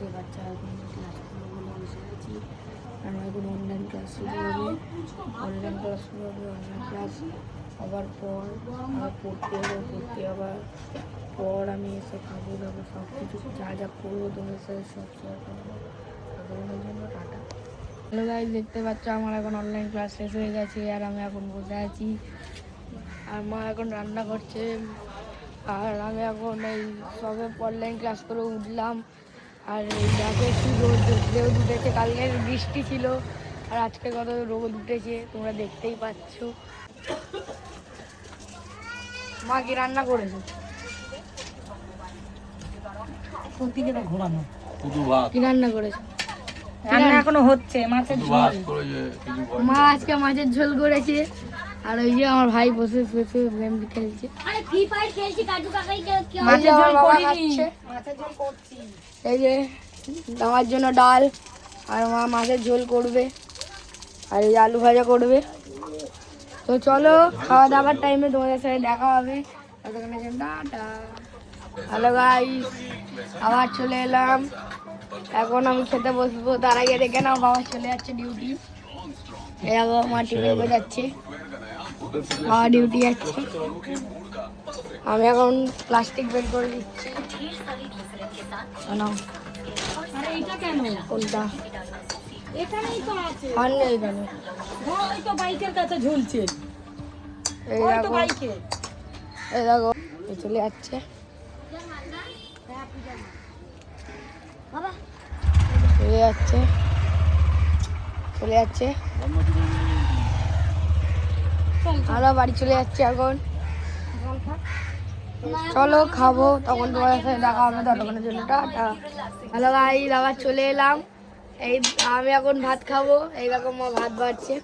দেখতে পাচ্ছ এখন ক্লাস বলে বসে আছি। আমরা এখন অনলাইন ক্লাস শুরু হবে, অনলাইন ক্লাস হবার পর আবার পড়তে আবার পর আমি এসে খাবো দাবো সব কিছু যা যা করবো তোমার সাথে সব শেয়ার করবো। ততক্ষণের জন্য টাটা। হ্যালো গাইস, দেখতে পাচ্ছ আমার এখন অনলাইন ক্লাস শেষ হয়ে গেছে আর আমি এখন বসে আছি। আর মা এখন রান্না করছে আর আমি এখন এই সবে অনলাইন ক্লাস করে উঠলাম। আর এই রাতে একটু রোদ উঠেছে, কালকের বৃষ্টি ছিল আর আজকে কত রোদ উঠেছে তোমরা দেখতেই পাচ্ছ। মা কি রান্না করেছে? কি রান্না করেছে? রান্না এখনো হচ্ছে, মাছের ঝোল। মা আজকে মাছের ঝোল করেছে আর ওই যে আমার ভাই বসে বসে গেম খেলছে। মাছের ঝোল করছি। এই যে আমার জন্য ডাল আর মা মাছের ঝোল করবে আর এই আলু ভাজা করবে। তো চলো খাওয়া দাওয়ার টাইমে তোমাদের সাথে দেখা হবে। টাটা। হ্যালো গাইস, আবার চলে এলাম। এখন আমি খেতে বসবো, তার আগে দেখে নাও বাবা চলে যাচ্ছে ডিউটি। এই মা টিফিন বোঝাচ্ছে, বাবা ডিউটি যাচ্ছে। আমি এখন প্লাস্টিক বের করে দিচ্ছি। এইটা কেন? কোনটা? এখানেই তো আছে। আর নেই কেন? ওই তো বাইকের কাছে ঝুলছে। এই ওই তো দেখো, বাইকে। এই দেখো চলে যাচ্ছে। চলে যাচ্ছে আমরা বাড়ি চলে যাচ্ছি এখন। চলো খাবো, তখন তোমার সাথে দেখা হবে। ততক্ষণের জন্য টাটা। হ্যালো গাইস, আবার চলে এলাম। এই আমি এখন ভাত খাবো। এই দেখো মা ভাত বাড়ছে।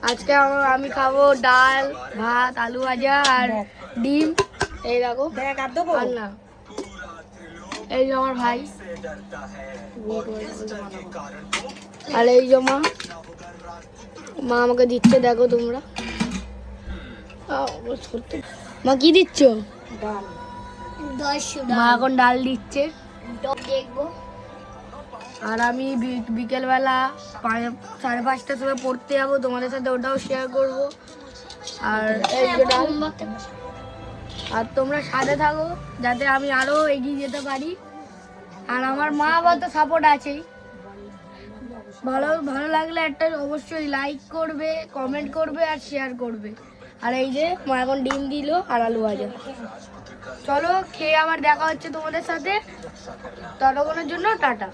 আজকে আমি খাবো ডাল ভাত আলু ভাজা আর ডিম। এই দেখো আর না, এই যে আমার ভাই আর এই যে মা আমাকে দিচ্ছে, দেখো তোমরা। মা কি দিচ্ছ? মা এখন ডাল দিচ্ছে। আর আমি বিকেলবেলা 5:30টার সময় পড়তে যাবো, তোমাদের সাথে ওটাও শেয়ার করবো। আর এই যে ডাল, আর তোমরা সাথে থাকো যাতে আমি আরো এগিয়ে যেতে পারি। আর আমার মা বাবা তো সাপোর্ট আছেই। ভালো লাগলে একটা অবশ্যই লাইক করবে, কমেন্ট করবে আর শেয়ার করবে। আর এই যে মা এখন ডিম দিল আর আলু ভাজা। চলো খেয়ে আবার দেখা হচ্ছে তোমাদের সাথে। ততক্ষণের জন্য টাটা।